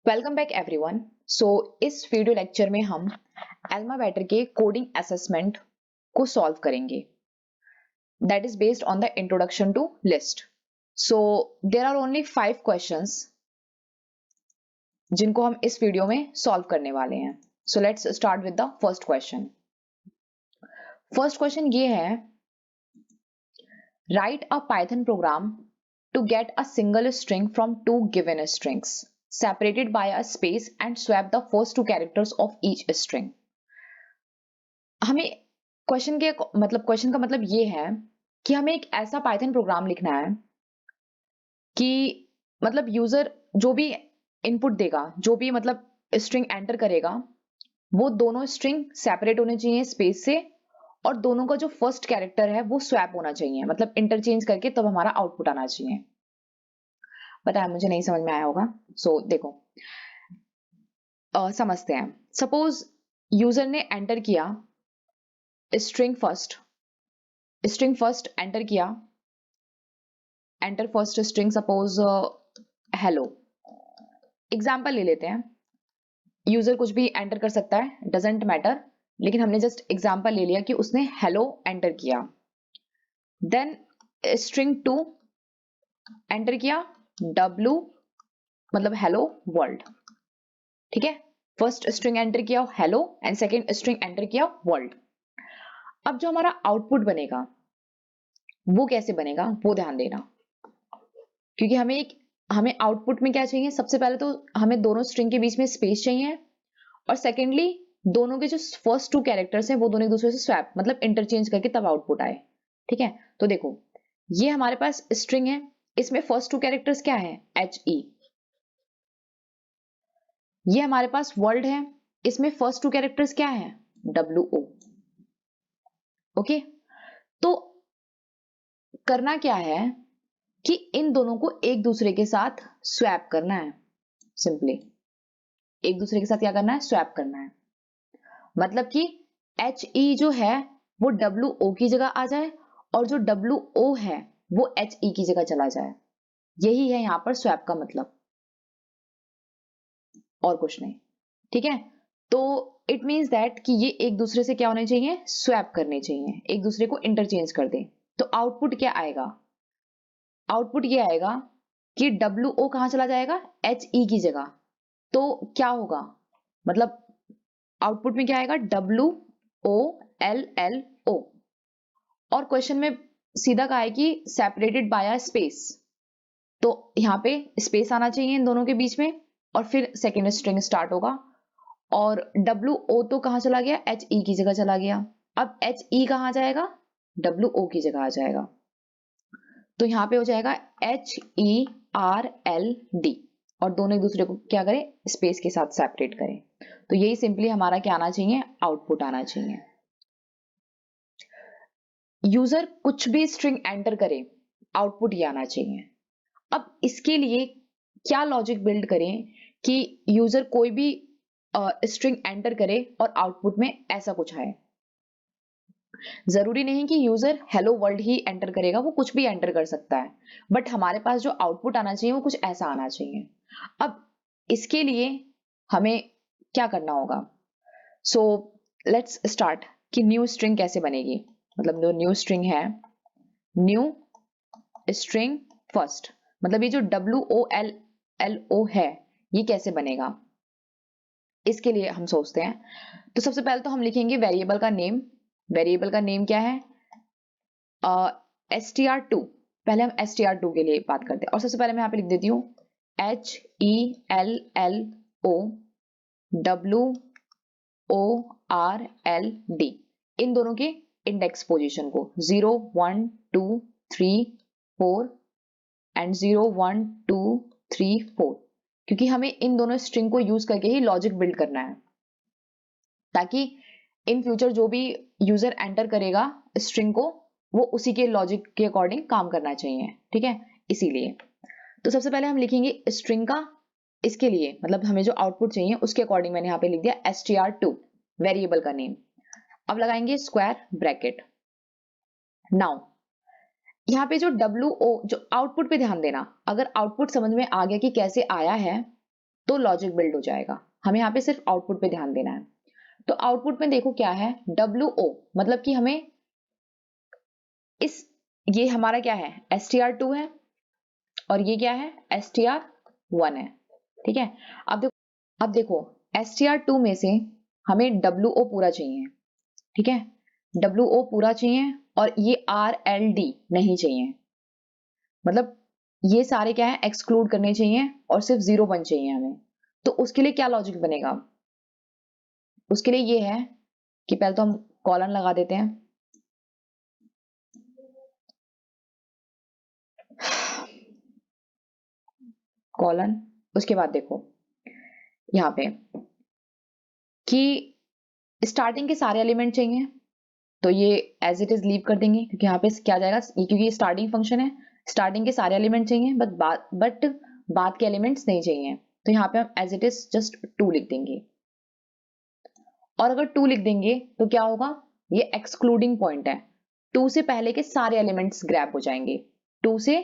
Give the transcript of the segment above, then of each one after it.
Welcome back everyone. इस video lecture में हम एल्मा वेटर के कोडिंग असेसमेंट को सॉल्व करेंगे। That is based on the introduction to list. There are only 5 questions जिनको हम इस वीडियो में सॉल्व करने वाले हैं। Let's start with the first question. First question ये है, write a Python program to get a single string from two given strings separated by a space and swap the first two characters of each string। हमें question का मतलब ये है कि हमें एक ऐसा पाइथन प्रोग्राम लिखना है कि मतलब यूजर जो भी इनपुट देगा, जो भी मतलब स्ट्रिंग एंटर करेगा, वो दोनों स्ट्रिंग सेपरेट होने चाहिए स्पेस से, और दोनों का जो फर्स्ट कैरेक्टर है वो स्वैप होना चाहिए, मतलब इंटरचेंज करके तब हमारा आउटपुट आना चाहिए। बताया मुझे नहीं समझ में आया होगा। देखो समझते हैं। सपोज यूजर ने एंटर किया स्ट्रिंग फर्स्ट एंटर किया, enter first string suppose hello. Example ले लेते हैं, यूजर कुछ भी एंटर कर सकता है, डजेंट मैटर, लेकिन हमने जस्ट एग्जाम्पल ले लिया कि उसने हेलो एंटर किया। देन स्ट्रिंग 2 एंटर किया, डब्लू मतलब हेलो वर्ल्ड। ठीक है, फर्स्ट स्ट्रिंग एंटर किया hello and second string enter किया वर्ल्ड। अब जो हमारा आउटपुट बनेगा वो कैसे बनेगा वो ध्यान देना, क्योंकि हमें आउटपुट में क्या चाहिए। सबसे पहले तो हमें दोनों स्ट्रिंग के बीच में स्पेस चाहिए, और सेकेंडली दोनों के जो फर्स्ट टू कैरेक्टर्स हैं वो दोनों एक दूसरे से स्वैप मतलब इंटरचेंज करके तब आउटपुट आए। ठीक है, तो देखो ये हमारे पास स्ट्रिंग है, इसमें फर्स्ट टू कैरेक्टर्स क्या है, एच ई। ये हमारे पास वर्ल्ड है, इसमें फर्स्ट टू कैरेक्टर्स क्या है, डब्ल्यू ओ। ओके, तो करना क्या है कि इन दोनों को एक दूसरे के साथ स्वैप करना है। सिंपली एक दूसरे के साथ क्या करना है, स्वैप करना है। मतलब कि एच ई जो है वो डब्ल्यू ओ की जगह आ जाए, और जो डब्ल्यू ओ है वो एच ई की जगह चला जाए। यही है यहां पर स्वैप का मतलब, और कुछ नहीं। ठीक है, तो इट मीन्स दैट कि ये एक दूसरे से क्या होने चाहिए, स्वैप करने चाहिए, एक दूसरे को इंटरचेंज कर दें। तो आउटपुट क्या आएगा, आउटपुट ये आएगा कि डब्ल्यू ओ कहां चला जाएगा, एच ई की जगह। तो क्या होगा, मतलब आउटपुट में क्या आएगा, W O L L O. और क्वेश्चन में सीधा कहा है कि सेपरेटेड बाय अ स्पेस, तो यहाँ पे स्पेस आना चाहिए इन दोनों के बीच में, और फिर सेकेंड स्ट्रिंग स्टार्ट होगा। और डब्ल्यू ओ तो कहां चला गया, एच ई की जगह चला गया। अब एच ई कहां जाएगा, डब्ल्यू ओ की जगह आ जाएगा। तो यहाँ पे हो जाएगा H E R L D, और दोनों एक दूसरे को क्या करें, स्पेस के साथ सेपरेट करें। तो यही सिंपली हमारा क्या आना चाहिए, आउटपुट आना चाहिए। यूजर कुछ भी स्ट्रिंग एंटर करे, आउटपुट ये आना चाहिए। अब इसके लिए क्या लॉजिक बिल्ड करें कि यूजर कोई भी स्ट्रिंग एंटर करे और आउटपुट में ऐसा कुछ आए। जरूरी नहीं कि यूजर हेलो वर्ल्ड ही एंटर करेगा, वो कुछ भी एंटर कर सकता है, बट हमारे पास जो आउटपुट आना चाहिए वो कुछ ऐसा आना चाहिए। अब इसके लिए हमें क्या करना होगा, सो लेट्स स्टार्ट कि न्यू स्ट्रिंग कैसे बनेगी। मतलब जो न्यू स्ट्रिंग है, न्यू स्ट्रिंग फर्स्ट, मतलब ये जो W O L L O है ये कैसे बनेगा, इसके लिए हम सोचते हैं। तो सबसे पहले तो हम लिखेंगे वेरिएबल का नेम। वेरिएबल का नेम क्या है, str2। पहले हम str2 के लिए बात करते हैं, और सबसे पहले मैं यहाँ पे लिख देती हूँ HELLO WORLD, इन दोनों के इंडेक्स पोजीशन को 0 1 2 3 4 एंड 0 1 2 3 4, क्योंकि हमें इन दोनों स्ट्रिंग को यूज करके ही लॉजिक बिल्ड करना है, ताकि इन फ्यूचर जो भी यूजर एंटर करेगा स्ट्रिंग को, वो उसी के लॉजिक के अकॉर्डिंग काम करना चाहिए। ठीक है, इसीलिए तो सबसे पहले हम लिखेंगे स्ट्रिंग का, इसके लिए मतलब हमें जो आउटपुट चाहिए उसके अकॉर्डिंग मैंने यहाँ पे लिख दिया str2 वेरिएबल का नेम। अब लगाएंगे स्क्वायर ब्रैकेट। नाउ यहाँ पे जो WO जो आउटपुट पे ध्यान देना, अगर आउटपुट समझ में आ गया कि कैसे आया है, तो लॉजिक बिल्ड हो जाएगा। हमें यहाँ पे सिर्फ आउटपुट पे ध्यान देना है। तो आउटपुट में देखो क्या है, WO, मतलब कि हमें ये हमारा क्या है, STR2 है, और ये क्या है, STR1 है। ठीक है, अब देखो STR2 में से हमें WO पूरा चाहिए। ठीक है, WO पूरा चाहिए, और ये RLD नहीं चाहिए, मतलब ये सारे क्या है, एक्सक्लूड करने चाहिए, और सिर्फ 0 1 चाहिए हमें। तो उसके लिए क्या लॉजिक बनेगा, उसके लिए ये है कि पहले तो हम कॉलन लगा देते हैं। कॉलन, उसके बाद देखो यहाँ पे कि स्टार्टिंग के सारे एलिमेंट चाहिए, तो ये एज इट इज लीव कर देंगे, क्योंकि यहाँ पे क्या जाएगा, क्योंकि ये स्टार्टिंग फंक्शन है, स्टार्टिंग के सारे एलिमेंट चाहिए, बट बाद के एलिमेंट्स नहीं चाहिए, तो यहाँ पे हम एज इट इज जस्ट 2 लिख देंगे। और अगर 2 लिख देंगे तो क्या होगा, ये एक्सक्लूडिंग पॉइंट है, 2 से पहले के सारे एलिमेंट्स ग्रैब हो जाएंगे, 2 से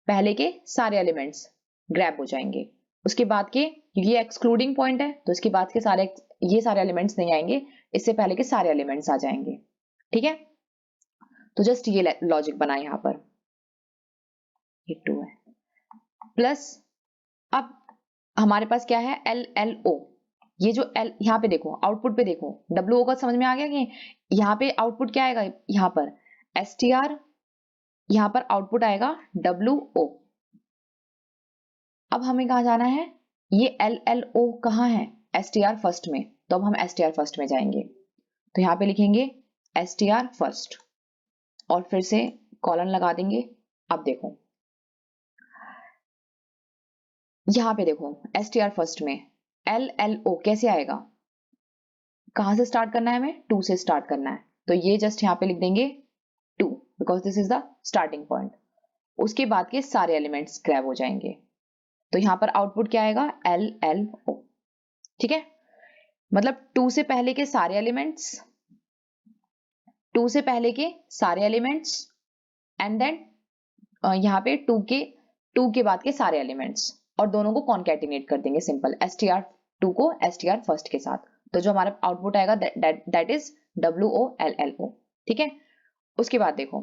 पहले के सारे एलिमेंट्स ग्रैब हो जाएंगे। उसके बाद के, क्योंकि ये एक्सक्लूडिंग पॉइंट है, तो इसके बाद के सारे, ये सारे एलिमेंट्स नहीं आएंगे, इससे पहले के सारे एलिमेंट्स आ जाएंगे। ठीक है, तो जस्ट ये लॉजिक बना यहाँ पर, ये 2 है, प्लस अब हमारे पास क्या है, LLO, ये जो L यहाँ पे देखो, आउटपुट पे देखो, WO का समझ में आ गया कि यहाँ पे आउटपुट क्या आएगा, यहाँ पर STR, यहाँ पर आउटपुट आएगा WO। अब हमें कहाँ जाना है, ये LLO कहाँ है, STR फर्स्ट में, तो अब हम STR फर्स्ट में जाएंगे, तो यहाँ पे लिखेंगे STR फर्स्ट, और फिर से कॉलन लगा देंगे। अब देखो यहाँ पे देखो STR फर्स्ट में LLO कैसे आएगा, कहाँ से स्टार्ट करना है, हमें 2 से स्टार्ट करना है, तो ये जस्ट यहाँ पे लिख देंगे 2, because this is the starting point. उसके बाद के सारे एलिमेंट्स ग्रैब हो जाएंगे, तो यहाँ पर आउटपुट क्या आएगा, LLO। ठीक है, मतलब 2 से पहले के सारे एलिमेंट्स, 2 से पहले के सारे एलिमेंट्स, एंड देन यहाँ पे 2 के बाद के सारे एलिमेंट्स, और दोनों को कॉन्केटिनेट कर देंगे, सिंपल STR2 को STR फर्स्ट के साथ, तो जो हमारा आउटपुट आएगा दैट इज WOLLO। ठीक है, उसके बाद देखो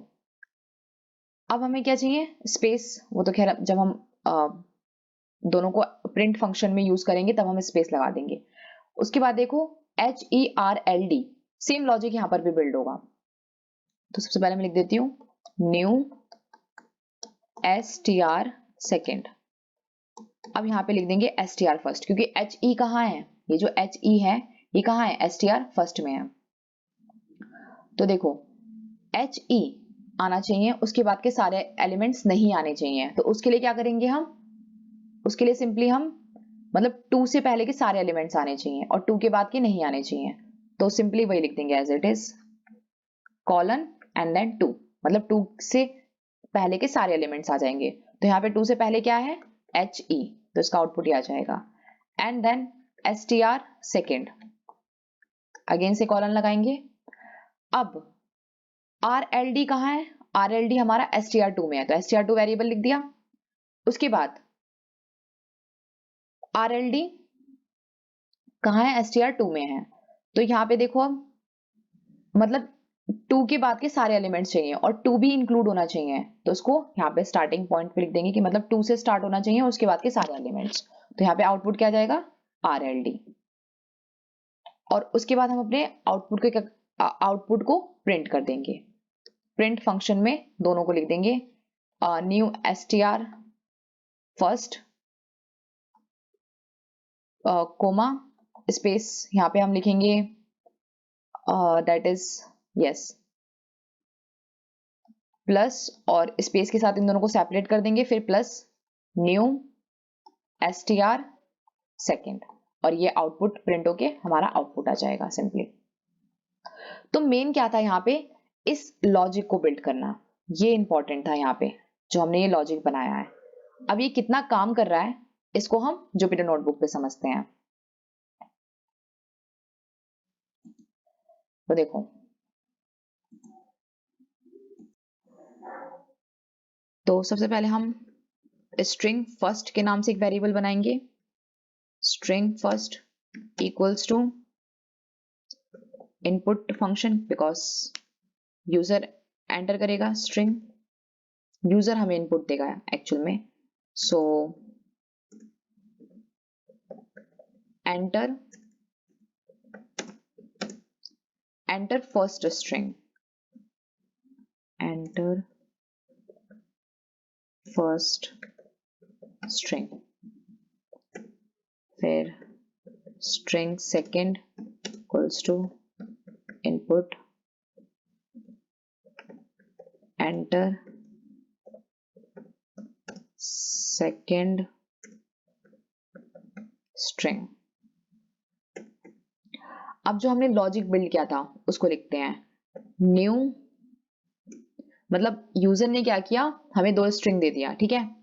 अब हमें क्या चाहिए, स्पेस, वो तो खैर जब हम दोनों को प्रिंट फंक्शन में यूज करेंगे तब हम स्पेस लगा देंगे। उसके बाद देखो HERLD, सेम लॉजिक यहाँ पर भी बिल्ड होगा, तो सबसे पहले मैं लिख देती हूँ न्यू STR सेकेंड, अब यहाँ पे लिख देंगे STR फर्स्ट, क्योंकि HE कहाँ है, ये जो HE है ये कहाँ है, STR फर्स्ट में है। तो देखो HE आना चाहिए, उसके बाद के सारे एलिमेंट्स नहीं आने चाहिए, तो उसके लिए क्या करेंगे हम, उसके लिए सिंपली हम, मतलब 2 से पहले के सारे एलिमेंट्स आने चाहिए और 2 के बाद के नहीं आने चाहिए, तो सिंपली वही लिख देंगे as it is colon and then 2, मतलब 2 से पहले के सारे एलिमेंट्स आ जाएंगे, तो यहाँ पे 2 से पहले क्या है, HE, तो इसका आउटपुट ये आ जाएगा, and then STR second, again से कॉलन लगाएंगे। अब RLD कहाँ है, RLD हमारा STR2 में है, तो STR2 वेरिएबल लिख दिया। उसके बाद RLD कहाँ है, STR2 में है, तो यहाँ पे देखो अब, मतलब 2 के बाद के सारे एलिमेंट्स चाहिए और 2 भी इंक्लूड होना चाहिए, तो उसको यहाँ पे स्टार्टिंग पॉइंट पे लिख देंगे कि मतलब 2 से स्टार्ट होना चाहिए उसके बाद के सारे एलिमेंट्स, तो यहाँ पे आउटपुट क्या जाएगा, RLD। और उसके बाद हम अपने आउटपुट को प्रिंट कर देंगे, प्रिंट फंक्शन में दोनों को लिख देंगे new STR first comma space, यहाँ पे हम लिखेंगे दैट इज यस प्लस, और स्पेस के साथ इन दोनों को सेपरेट कर देंगे, फिर प्लस न्यू STR सेकेंड, और ये आउटपुट प्रिंट होके हमारा आउटपुट आ जाएगा सिंपली। तो मेन क्या था यहाँ पे, इस लॉजिक को बिल्ड करना, ये इंपॉर्टेंट था यहाँ पे जो हमने ये लॉजिक बनाया है। अब ये कितना काम कर रहा है इसको हम जुपिटर नोटबुक पे समझते हैं। तो देखो तो सबसे पहले हम स्ट्रिंग फर्स्ट के नाम से एक वेरिएबल बनाएंगे, string first equals to input function because user enter करेगा स्ट्रिंग, यूजर हमें इनपुट देगा एक्चुअल में, so enter first string, enter first string, फिर string second equals to input enter second string. अब जो हमने लॉजिक बिल्ड किया था उसको लिखते हैं। न्यू मतलब यूजर ने क्या किया, हमें 2 स्ट्रिंग दे दिया, ठीक है।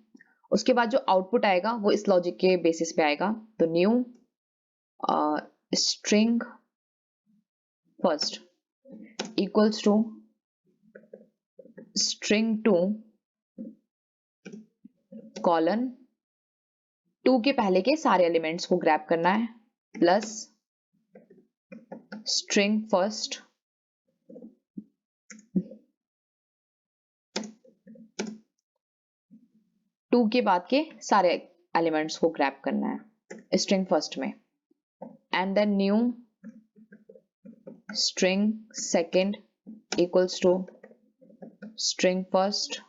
उसके बाद जो आउटपुट आएगा वो इस लॉजिक के बेसिस पे आएगा। तो new string first equals to string 2 colon 2 के पहले के सारे एलिमेंट्स को ग्रैब करना है, प्लस स्ट्रिंग फर्स्ट टू के बाद के सारे एलिमेंट्स को ग्रैब करना है स्ट्रिंग फर्स्ट में, and then new string second equals to string first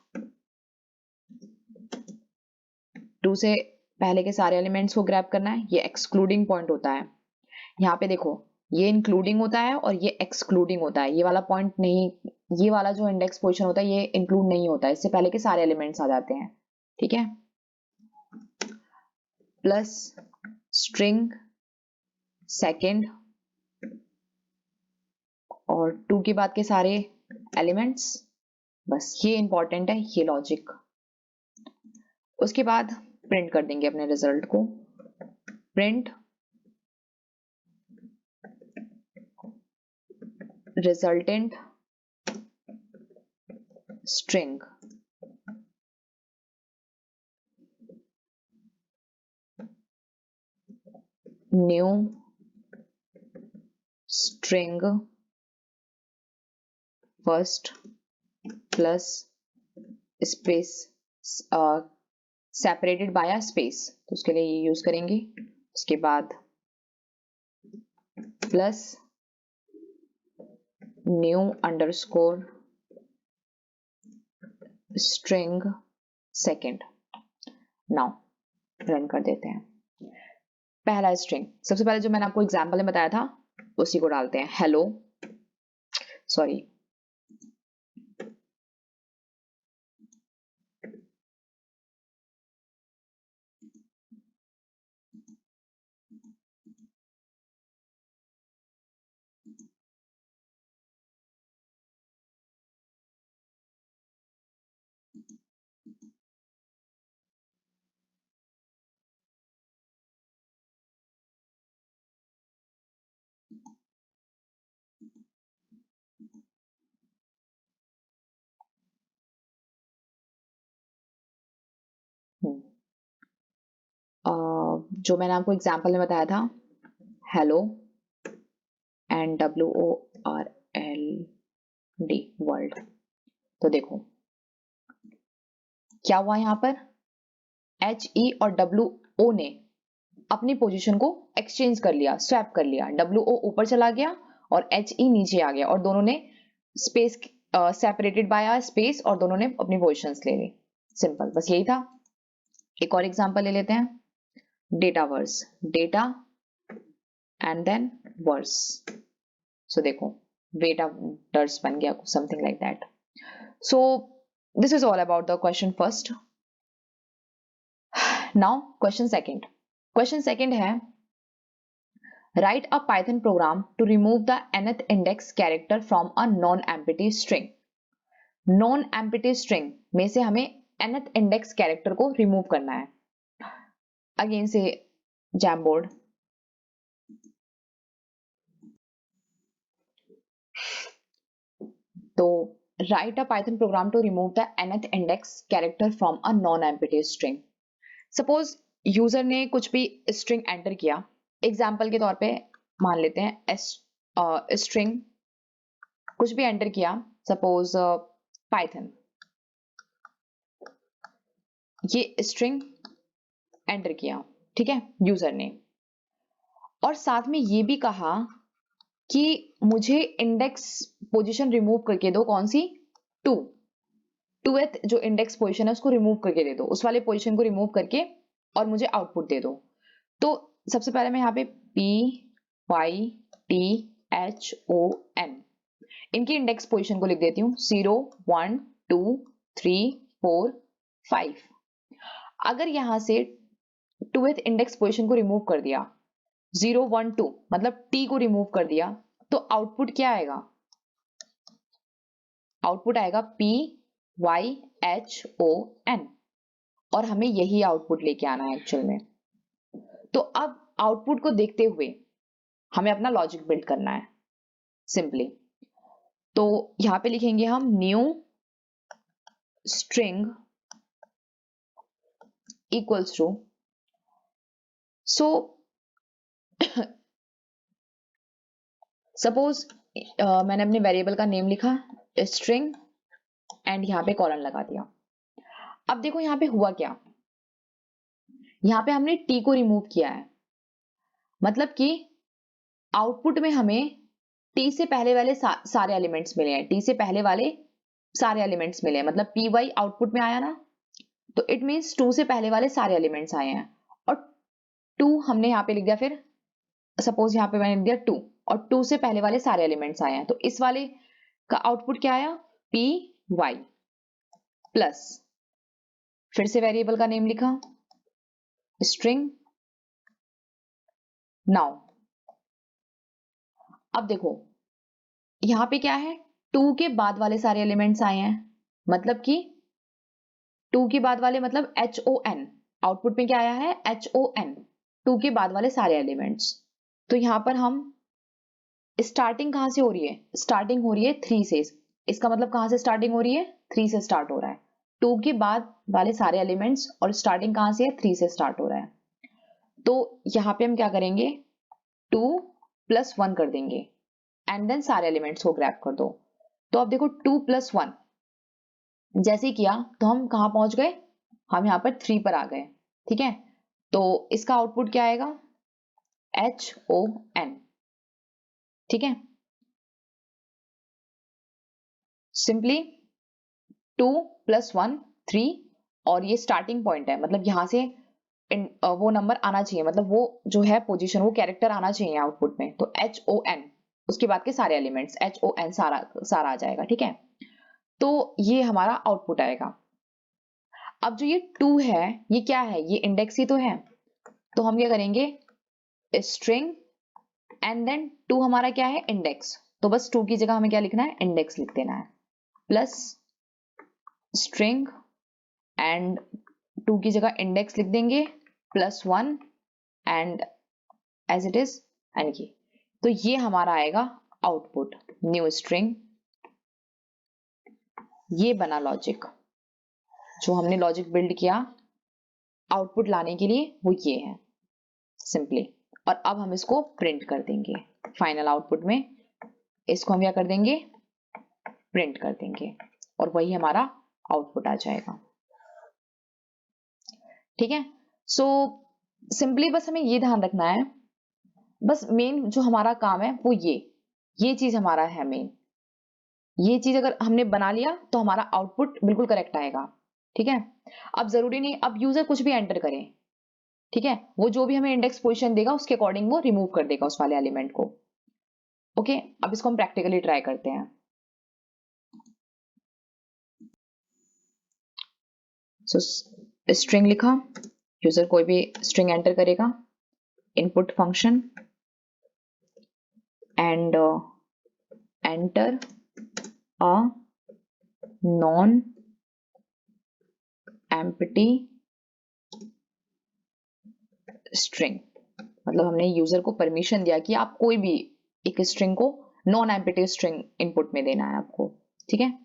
2 से पहले के सारे एलिमेंट्स को ग्रैब करना है। ये एक्सक्लूडिंग पॉइंट होता है। यहाँ पे देखो ये इंक्लूडिंग होता है और ये एक्सक्लूडिंग होता है। ये वाला पॉइंट नहीं, ये वाला जो इंडेक्स पोजीशन होता है ये इंक्लूड नहीं होता है, इससे पहले के सारे एलिमेंट्स आ जाते हैं, ठीक है। प्लस स्ट्रिंग सेकेंड और 2 के बाद के सारे एलिमेंट्स, बस ये इंपॉर्टेंट है ये लॉजिक। उसके बाद प्रिंट कर देंगे अपने रिजल्ट को, print resultant string, new string first plus space separated by a space, तो उसके लिए ये यूज करेंगे। उसके बाद plus new underscore string second. Now run कर देते हैं। पहला स्ट्रिंग, सबसे पहले जो मैंने आपको एग्जांपल में बताया था उसी को डालते हैं, हेलो, सॉरी जो मैंने आपको एग्जांपल में बताया था हेलो एंड WORLD वर्ल्ड। तो देखो क्या हुआ यहाँ पर, HE और WO ने अपनी पोजीशन को एक्सचेंज कर लिया, स्वैप कर लिया। WO ऊपर चला गया और HE नीचे आ गया और दोनों ने space separated by a space और दोनों ने अपनी पोजीशंस ले ली। सिंपल, बस यही था। एक और एग्जांपल ले लेते हैं, data verse, data and then verse. So देखो डेटा वर्स बन गया, something like that. So this is all about the question first. Now question second. Question second है write a Python program to remove the nth index character from a non-empty string। non-empty string में से हमें nth index character को remove करना है। Again से Jamboard, तो write a Python program to remove the nth index character from a non-empty string। Suppose user ने कुछ भी स्ट्रिंग एंटर किया, एग्जाम्पल के तौर पे मान लेते हैं स्ट्रिंग कुछ भी एंटर किया, सपोज पाइथन, ये स्ट्रिंग एंटर किया, ठीक है, यूजर ने, और साथ में ये भी कहा कि मुझे इंडेक्स पोजीशन रिमूव करके दो, कौन सी, टू, टूथ जो इंडेक्स पोजीशन है उसको रिमूव करके दे दो, उस वाले पोजीशन को रिमूव करके और मुझे आउटपुट दे दो। तो सबसे पहले मैं यहाँ पे PYTHON इनकी इंडेक्स पोजीशन को लिख देती हूँ, 0 1 2 3 4 5। अगर यहां से टूथ इंडेक्स पोजीशन को रिमूव कर दिया, 0 1 2 मतलब T को रिमूव कर दिया, तो आउटपुट क्या आएगा, आउटपुट आएगा PYHON, और हमें यही आउटपुट लेके आना है एक्चुअल में। तो अब आउटपुट को देखते हुए हमें अपना लॉजिक बिल्ड करना है सिंपली। तो यहां पे लिखेंगे हम new string equals to, so suppose मैंने अपने वेरिएबल का नेम लिखा स्ट्रिंग एंड यहाँ पे कॉलन लगा दिया। अब देखो यहाँ पे हुआ क्या, यहाँ पे हमने टी को रिमूव किया है, मतलब कि आउटपुट में हमें टी से पहले वाले सारे एलिमेंट्स मिले हैं, टी से पहले वाले सारे एलिमेंट्स मिले हैं, मतलब पी वाई आउटपुट में आया ना, तो इट मीन्स टू से पहले वाले सारे एलिमेंट्स आए हैं, और टू हमने यहाँ पे लिख दिया, फिर सपोज यहाँ पे मैंने लिख दिया टू, और टू से पहले वाले सारे एलिमेंट्स आए हैं, तो इस वाले का आउटपुट क्या आया, पी वाई प्लस, फिर से वेरिएबल का नेम लिखा स्ट्रिंग नाउ। अब देखो यहां पे क्या है, टू के बाद वाले सारे एलिमेंट्स आए हैं, मतलब कि टू के बाद वाले मतलब HON, आउटपुट में क्या आया है HON, टू के बाद वाले सारे एलिमेंट्स। तो यहां पर हम स्टार्टिंग कहां से हो रही है, स्टार्टिंग हो रही है 3 से, इसका मतलब कहां से स्टार्टिंग हो रही है, 3 से स्टार्ट हो रहा है, टू के बाद वाले सारे एलिमेंट्स, और स्टार्टिंग कहां से है, 3 से स्टार्ट हो रहा है। तो यहां पे हम क्या करेंगे, 2 + 1 कर देंगे एंड देन सारे एलिमेंट्स को ग्रैब कर दो। तो अब देखो 2 + 1 जैसे ही किया तो हम कहां पहुंच गए, हम यहाँ पर 3 पर आ गए, ठीक है। तो इसका आउटपुट क्या आएगा, HON, ठीक है, सिंपली 2 + 1 3, और ये स्टार्टिंग पॉइंट है, मतलब यहां से वो नंबर आना चाहिए, मतलब वो जो है पोजीशन, वो कैरेक्टर आना चाहिए आउटपुट में, तो HON, उसके बाद के सारे एलिमेंट्स HON सारा सारा आ जाएगा, ठीक है। तो ये हमारा आउटपुट आएगा। अब जो ये 2 है, ये क्या है, ये इंडेक्स ही तो है, तो हम क्या करेंगे, स्ट्रिंग एंड देन 2 हमारा क्या है, इंडेक्स, तो बस 2 की जगह हमें क्या लिखना है, इंडेक्स लिख देना है, प्लस स्ट्रिंग एंड 2 की जगह इंडेक्स लिख देंगे, +1 and as it is and की। तो ये हमारा आएगा आउटपुट न्यू स्ट्रिंग। ये बना लॉजिक, जो हमने लॉजिक बिल्ड किया आउटपुट लाने के लिए, वो ये है सिंपली। और अब हम इसको प्रिंट कर देंगे फाइनल आउटपुट में, इसको हम क्या कर देंगे, प्रिंट कर देंगे, और वही हमारा आउटपुट आ जाएगा, ठीक है। सो सिंपली बस हमें ये ध्यान रखना है, बस मेन जो हमारा काम है वो ये चीज हमारा है मेन, ये चीज अगर हमने बना लिया तो हमारा आउटपुट बिल्कुल करेक्ट आएगा, ठीक है। अब जरूरी नहीं अब यूजर कुछ भी एंटर करे, ठीक है, वो जो भी हमें इंडेक्स पोजीशन देगा उसके अकॉर्डिंग वो रिमूव कर देगा उस वाले एलिमेंट को, ओके। अब इसको हम प्रैक्टिकली ट्राई करते हैं। सो स्ट्रिंग लिखा, यूजर कोई भी स्ट्रिंग एंटर करेगा, input function and enter a non empty string, मतलब हमने यूजर को परमिशन दिया कि आप कोई भी एक स्ट्रिंग को नॉन एम्प्टी स्ट्रिंग इनपुट में देना है आपको, ठीक है।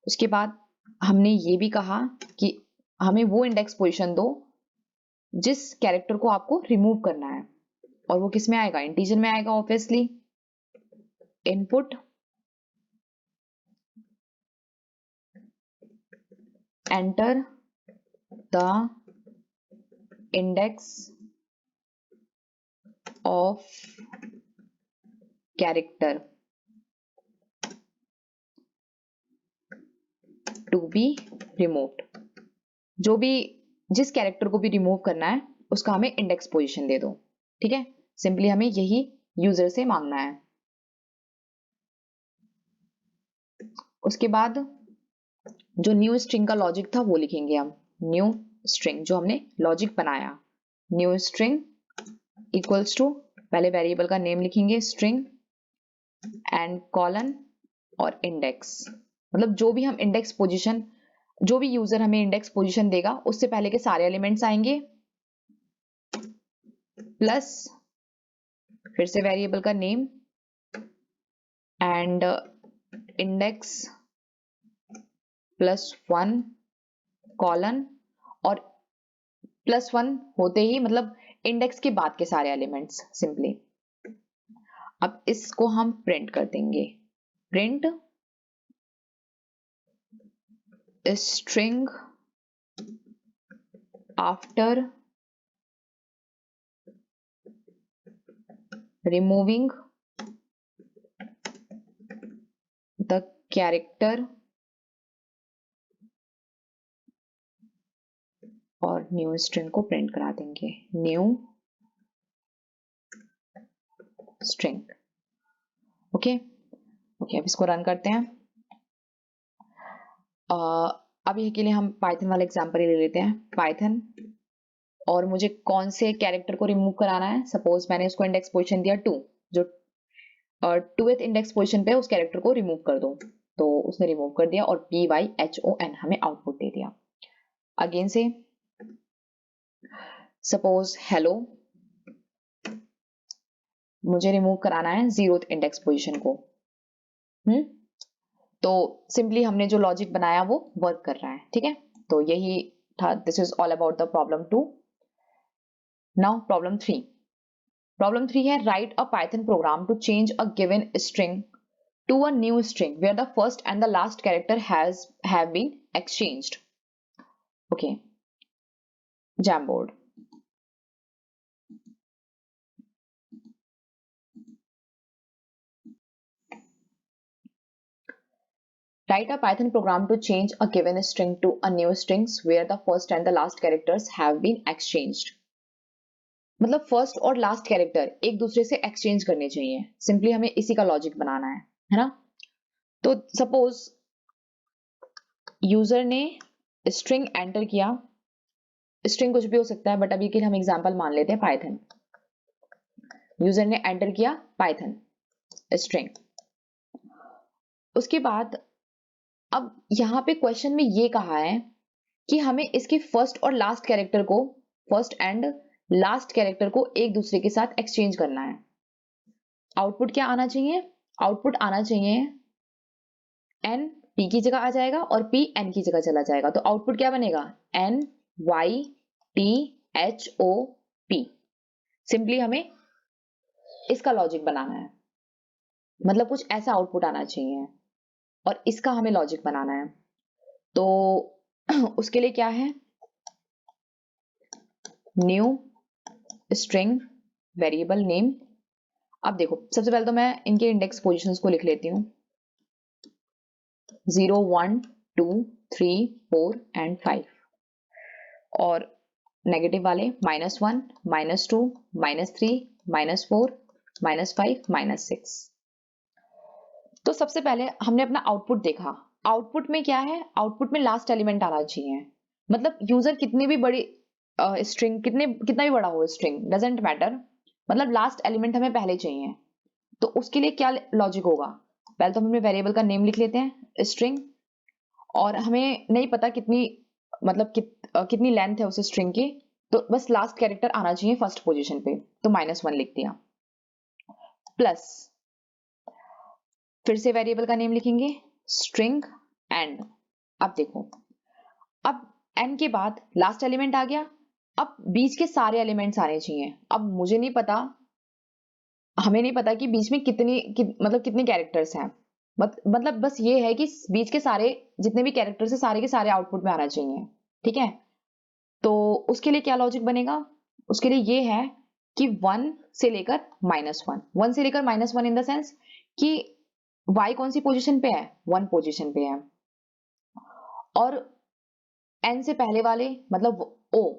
उसके बाद हमने ये भी कहा कि हमें वो इंडेक्स पोजीशन दो जिस कैरेक्टर को आपको रिमूव करना है, और वो किस में आएगा, इंटीजर में आएगा obviously. Input enter the index of character to be removed. जो भी, जिस कैरेक्टर को भी रिमूव करना है उसका हमें इंडेक्स पोजीशन दे दो, ठीक है। सिंपली हमें यही यूजर से मांगना है। उसके बाद जो न्यू स्ट्रिंग का लॉजिक था वो लिखेंगे हम। न्यू स्ट्रिंग जो हमने लॉजिक बनाया, न्यू स्ट्रिंग इक्वल्स टू, पहले वेरिएबल का नेम लिखेंगे स्ट्रिंग एंड कॉलन और इंडेक्स। मतलब जो भी हम इंडेक्स पोजीशन, जो भी यूजर हमें इंडेक्स पोजीशन देगा उससे पहले के सारे एलिमेंट्स आएंगे, प्लस फिर से वेरिएबल का नेम एंड इंडेक्स +1 कॉलन, और +1 होते ही मतलब इंडेक्स के बाद के सारे एलिमेंट्स सिंपली। अब इसको हम प्रिंट कर देंगे, print string after removing the character, और न्यू स्ट्रिंग को प्रिंट करा देंगे, न्यू स्ट्रिंग। ओके ओके, अब इसको रन करते हैं। अभी के लिए हम पाइथन वाला एग्जांपल ही ले लेते हैं, पाइथन। और मुझे कौन से कैरेक्टर को रिमूव कराना है, सपोज मैंने उसको इंडेक्स पोजीशन दिया 2, जो 2th इंडेक्स पोजीशन पे उस कैरेक्टर को रिमूव कर दो, तो उसने रिमूव कर दिया और PYHON हमें आउटपुट दे दिया। अगेन से सपोज हेलो, मुझे रिमूव कराना है 0th इंडेक्स पोजीशन को। तो सिंपली हमने जो लॉजिक बनाया वो वर्क कर रहा है, ठीक है। तो यही था, this is all about the problem 2। Now problem 3। Problem 3 है, write a Python program to change a given string to a new string where the first and the last character have been exchanged. Okay, Jamboard. Write a Python program to change a given string to a new string where the first and the last characters have been exchanged. मतलब first और last character एक दूसरे से exchange करने चाहिए, simply हमें इसी का लॉजिक बनाना है ना। तो सपोज यूजर ने स्ट्रिंग एंटर किया, स्ट्रिंग कुछ भी हो सकता है बट अभी के लिए हम एग्जांपल मान लेते हैं पाइथन। यूजर ने एंटर किया पाइथन स्ट्रिंग, उसके बाद अब यहाँ पे क्वेश्चन में ये कहा है कि हमें इसके फर्स्ट और लास्ट कैरेक्टर को, फर्स्ट एंड लास्ट कैरेक्टर को एक दूसरे के साथ एक्सचेंज करना है। आउटपुट क्या आना चाहिए, आउटपुट आना चाहिए n p की जगह आ जाएगा और p n की जगह चला जाएगा, तो आउटपुट क्या बनेगा, n y t h o p। Simply हमें इसका लॉजिक बनाना है, मतलब कुछ ऐसा आउटपुट आना चाहिए और इसका हमें लॉजिक बनाना है। तो उसके लिए क्या है, न्यू स्ट्रिंग वेरिएबल नेम। अब देखो सबसे पहले तो मैं इनके इंडेक्स पोजीशंस को लिख लेती हूँ, 0 1 2 3 4 एंड 5, और नेगेटिव वाले -1 -2 -3 -4 -5 -6। तो सबसे पहले हमने अपना आउटपुट देखा, आउटपुट में क्या है, आउटपुट में लास्ट एलिमेंट आना चाहिए। मतलब यूजर कितनी भी बड़ी स्ट्रिंग, कितना भी बड़ा हो स्ट्रिंग, डजेंट मैटर, मतलब लास्ट एलिमेंट हमें पहले चाहिए। तो उसके लिए क्या लॉजिक होगा, पहले तो हम अपने वेरिएबल का नेम लिख लेते हैं स्ट्रिंग, और हमें नहीं पता कितनी, मतलब कितनी लेंथ है उस स्ट्रिंग की, तो बस लास्ट कैरेक्टर आना चाहिए फर्स्ट पोजीशन पे, तो -1 लिख दिया, प्लस फिर से वेरिएबल का नेम लिखेंगे स्ट्रिंग एंड। अब देखो, अब n के बाद लास्ट एलिमेंट आ गया, अब बीच के सारे एलिमेंट्स आने चाहिए। अब मुझे नहीं पता, हमें नहीं पता कि बीच में मतलब कितने कैरेक्टर्स हैं, मतलब बस ये है कि बीच के सारे जितने भी कैरेक्टर्स हैं सारे के सारे आउटपुट में आना चाहिए। ठीक है, तो उसके लिए क्या लॉजिक बनेगा? उसके लिए ये है कि 1 से लेकर -1, 1 से लेकर -1 इन द सेंस कि y कौन सी पोजीशन पे है? 1 पोजीशन पे है। और n से पहले वाले मतलब o,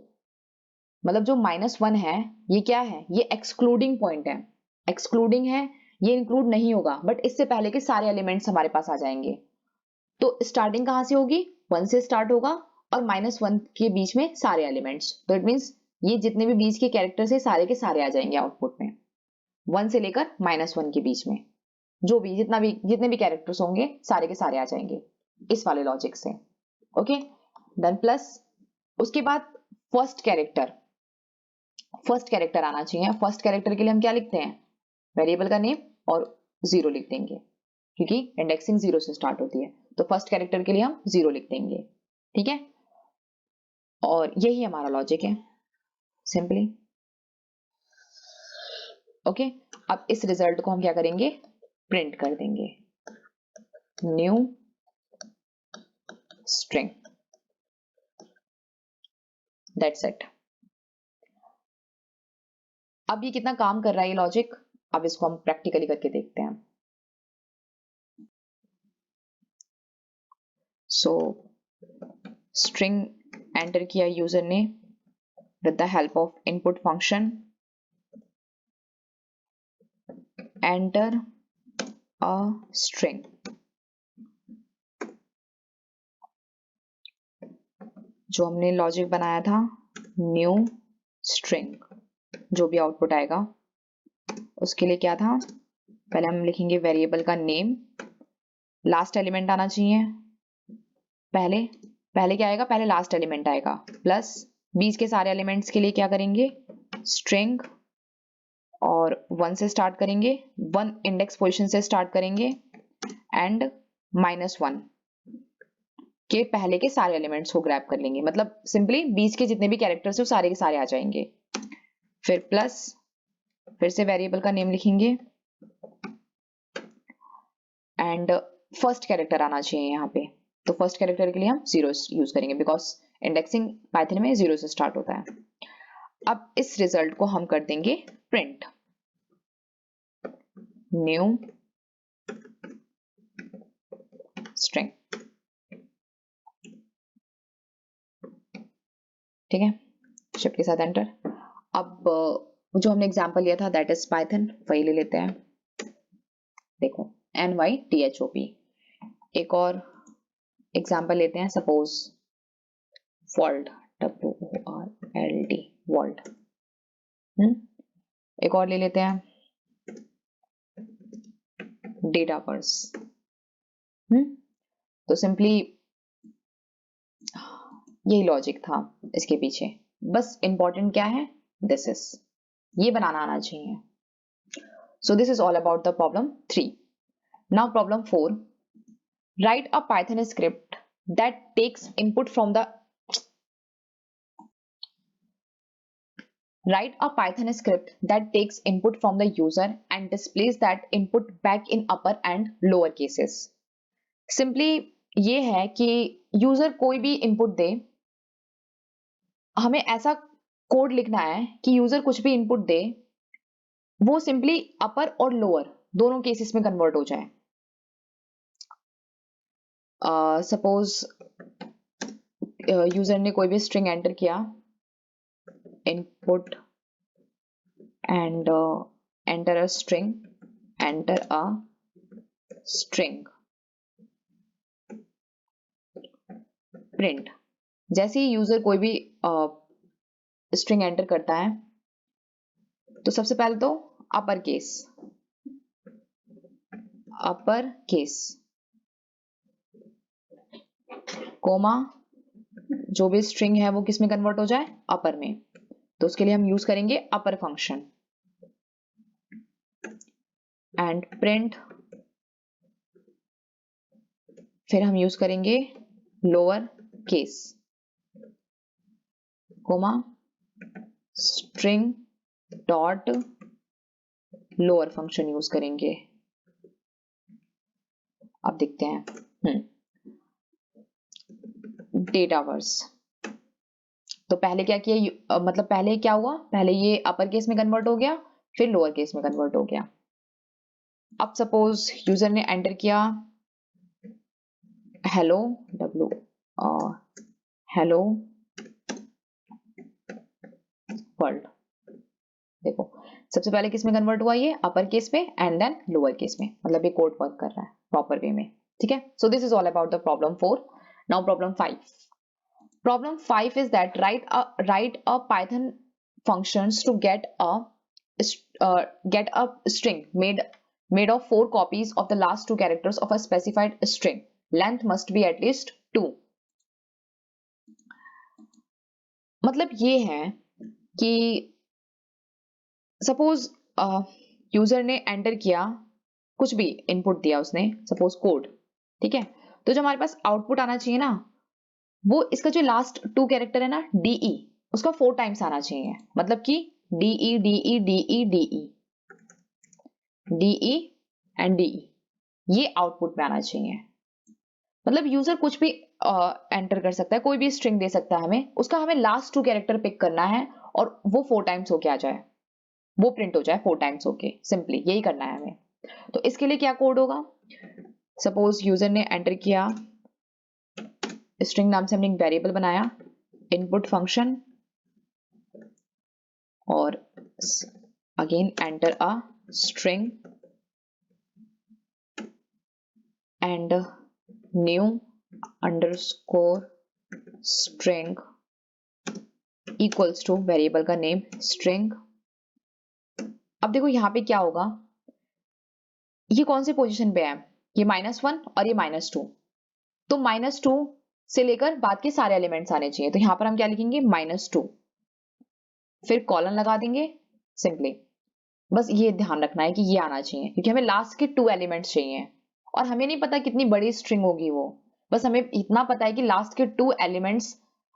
मतलब जो -1 है ये क्या है? ये एक्सक्लूडिंग पॉइंट है, एक्सक्लूडिंग है, ये इंक्लूड नहीं होगा, बट इससे पहले के सारे एलिमेंट्स हमारे पास आ जाएंगे। तो स्टार्टिंग कहां से होगी? 1 से स्टार्ट होगा और -1 के बीच में सारे एलिमेंट्स, तो इट मीन्स ये जितने भी बीच के कैरेक्टर्स है सारे के सारे आ जाएंगे आउटपुट में, 1 से लेकर -1 के बीच में जो भी जितने भी कैरेक्टर्स होंगे सारे के सारे आ जाएंगे इस वाले लॉजिक से। ओके, देन प्लस उसके बाद फर्स्ट कैरेक्टर आना चाहिए। फर्स्ट कैरेक्टर के लिए हम क्या लिखते हैं? वेरिएबल का नेम और 0 लिख देंगे, क्योंकि इंडेक्सिंग 0 से स्टार्ट होती है, तो फर्स्ट कैरेक्टर के लिए हम 0 लिख देंगे। ठीक है, और यही हमारा लॉजिक है सिंपली। ओके, अब इस रिजल्ट को हम क्या करेंगे? प्रिंट कर देंगे, न्यू स्ट्रिंग, दैट्स इट। अब ये कितना काम कर रहा है ये लॉजिक, अब इसको हम प्रैक्टिकली करके देखते हैं। सो स्ट्रिंग एंटर किया यूजर ने with the help of input function, enter a string. जो हमने लॉजिक बनाया था न्यू स्ट्रिंग, जो भी आउटपुट आएगा उसके लिए क्या था? पहले हम लिखेंगे वेरिएबल का नेम, लास्ट एलिमेंट आना चाहिए, पहले पहले क्या आएगा? पहले लास्ट एलिमेंट आएगा, प्लस बीच के सारे एलिमेंट्स के लिए क्या करेंगे? स्ट्रिंग, और 1 से स्टार्ट करेंगे, 1 इंडेक्स पोजीशन से स्टार्ट करेंगे, एंड -1 के पहले के सारे एलिमेंट्स को ग्रैब कर लेंगे, मतलब सिंपली बीच के जितने भी कैरेक्टर्स है वो सारे के सारे आ जाएंगे। फिर प्लस, फिर से वेरिएबल का नेम लिखेंगे, एंड फर्स्ट कैरेक्टर आना चाहिए यहाँ पे, तो फर्स्ट कैरेक्टर के लिए हम 0 यूज करेंगे बिकॉज इंडेक्सिंग पाइथन में 0 से स्टार्ट होता है। अब इस रिजल्ट को हम कर देंगे प्रिंट, न्यू स्ट्रिंग। ठीक है, शिफ्ट के साथ एंटर। अब जो हमने एग्जांपल लिया था दैट इज पाइथन, वही ले लेते हैं। देखो NYTHOP। एक और एग्जांपल लेते हैं, सपोज वर्ल्ड, WORLD, वर्ल्ड। एक और ले लेते हैं डेटावर्स। तो सिंपली यही लॉजिक था इसके पीछे, बस इंपॉर्टेंट क्या है? दिस इज, ये बनाना आना चाहिए। सो this is all about the problem 3। Now problem 4, write a Python script that takes input from the user and displays that input back in upper and lower cases. Simply ये है कि user कोई भी input दे, हमें ऐसा code लिखना है कि यूजर कुछ भी इनपुट दे वो सिंपली अपर और लोअर दोनों केसेस में कन्वर्ट हो जाए। सपोज यूजर ने कोई भी स्ट्रिंग एंटर किया, input and enter a string, print. जैसे ही यूजर कोई भी स्ट्रिंग एंटर करता है तो सबसे पहले तो अपर केस कोमा, जो भी स्ट्रिंग है वो किस में कन्वर्ट हो जाए? अपर में, तो उसके लिए हम यूज करेंगे अपर फंक्शन, एंड प्रिंट, फिर हम यूज करेंगे lower case comma, string dot lower function use करेंगे। अब देखते हैं डेटा वर्स। तो पहले क्या किया, मतलब पहले क्या हुआ, पहले ये अपर केस में कन्वर्ट हो गया, फिर लोअर केस में कन्वर्ट हो गया। अब सपोज यूजर ने एंटर किया हेलो डब्ल्यू हेलो वर्ल्ड। देखो सबसे पहले किस में कन्वर्ट हुआ, ये अपर केस में एंड देन लोअर केस में, मतलब ये कोड वर्क कर रहा है प्रॉपर वे में। ठीक है, सो this is all about the problem 4। Now problem 5। Problem 5 is that write a Python functions to get a string made of 4 copies of the last 2 characters of a specified string. Length must be at least 2. मतलब ये है कि suppose user ने enter किया, कुछ भी input दिया उसने, सपोज कोड। ठीक है, तो जो हमारे पास आउटपुट आना चाहिए ना, वो इसका जो लास्ट 2 कैरेक्टर है ना डीई, उसका 4 टाइम्स आना चाहिए। मतलब कि D E D E D E D E D E and D E, ये आउटपुट में आना चाहिए। मतलब यूजर कुछ भी एंटर कर सकता है, कोई भी स्ट्रिंग दे सकता है हमें, उसका हमें लास्ट 2 कैरेक्टर पिक करना है और वो 4 टाइम्स होके आ जाए, वो प्रिंट हो जाए 4 टाइम्स होके। सिंपली यही करना है हमें। तो इसके लिए क्या कोड होगा, सपोज यूजर ने एंटर किया, स्ट्रिंग नाम से हमने एक वेरिएबल बनाया, इनपुट फंक्शन, और again enter a string and new underscore string equals two variable का नेम स्ट्रिंग। अब देखो यहां पे क्या होगा, ये कौन से पोजीशन पे है, ये -1 और ये -2। तो -2 से लेकर बाद के सारे एलिमेंट्स आने चाहिए। तो यहां पर हम क्या लिखेंगे, -2, फिर कॉलन लगा देंगे सिंपली। बस ये ध्यान रखना है कि ये आना चाहिए, क्योंकि हमें लास्ट के 2 एलिमेंट्स चाहिए और हमें नहीं पता कितनी बड़ी स्ट्रिंग होगी वो। बस हमें इतना पता है कि लास्ट के 2 एलिमेंट्स,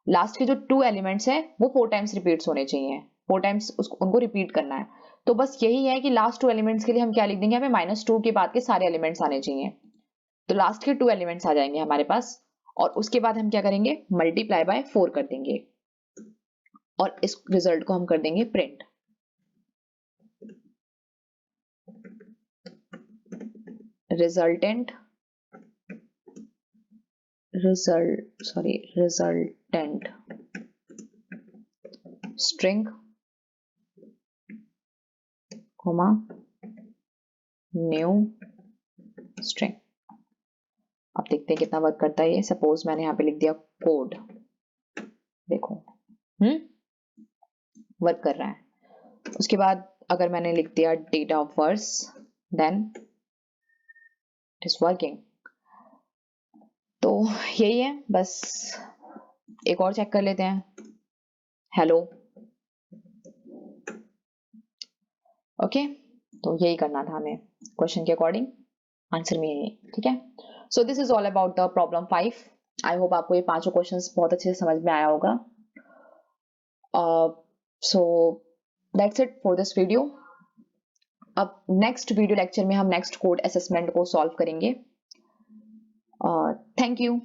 लास्ट के जो 2 एलिमेंट्स है वो 4 टाइम्स रिपीट्स होने चाहिए, 4 टाइम्स उनको रिपीट करना है। तो बस यही है कि लास्ट 2 एलिमेंट्स के लिए हम क्या लिख देंगे, हमें -2 के बाद के सारे एलिमेंट्स आने चाहिए। तो लास्ट के 2 एलिमेंट्स आ जाएंगे हमारे पास, और उसके बाद हम क्या करेंगे, मल्टीप्लाई बाय 4 कर देंगे और इस रिजल्ट को हम कर देंगे print. resultant string comma new string। अब देखते हैं कितना वर्क करता है ये। सपोज मैंने यहाँ पे लिख दिया कोड, देखो वर्क कर रहा है। उसके बाद अगर मैंने लिख दिया data of verse, then it is working. तो यही है, बस एक और चेक कर लेते हैं, हेलो। ओके, तो यही करना था हमें क्वेश्चन के अकॉर्डिंग, आंसर में यही। ठीक है, सो this is all about the problem 5। I hope आपको ये 5 क्वेश्चंस बहुत अच्छे से समझ में आया होगा। So that's it for this video. अब नेक्स्ट वीडियो लेक्चर में हम नेक्स्ट कोड असेसमेंट को सॉल्व करेंगे। Thank you.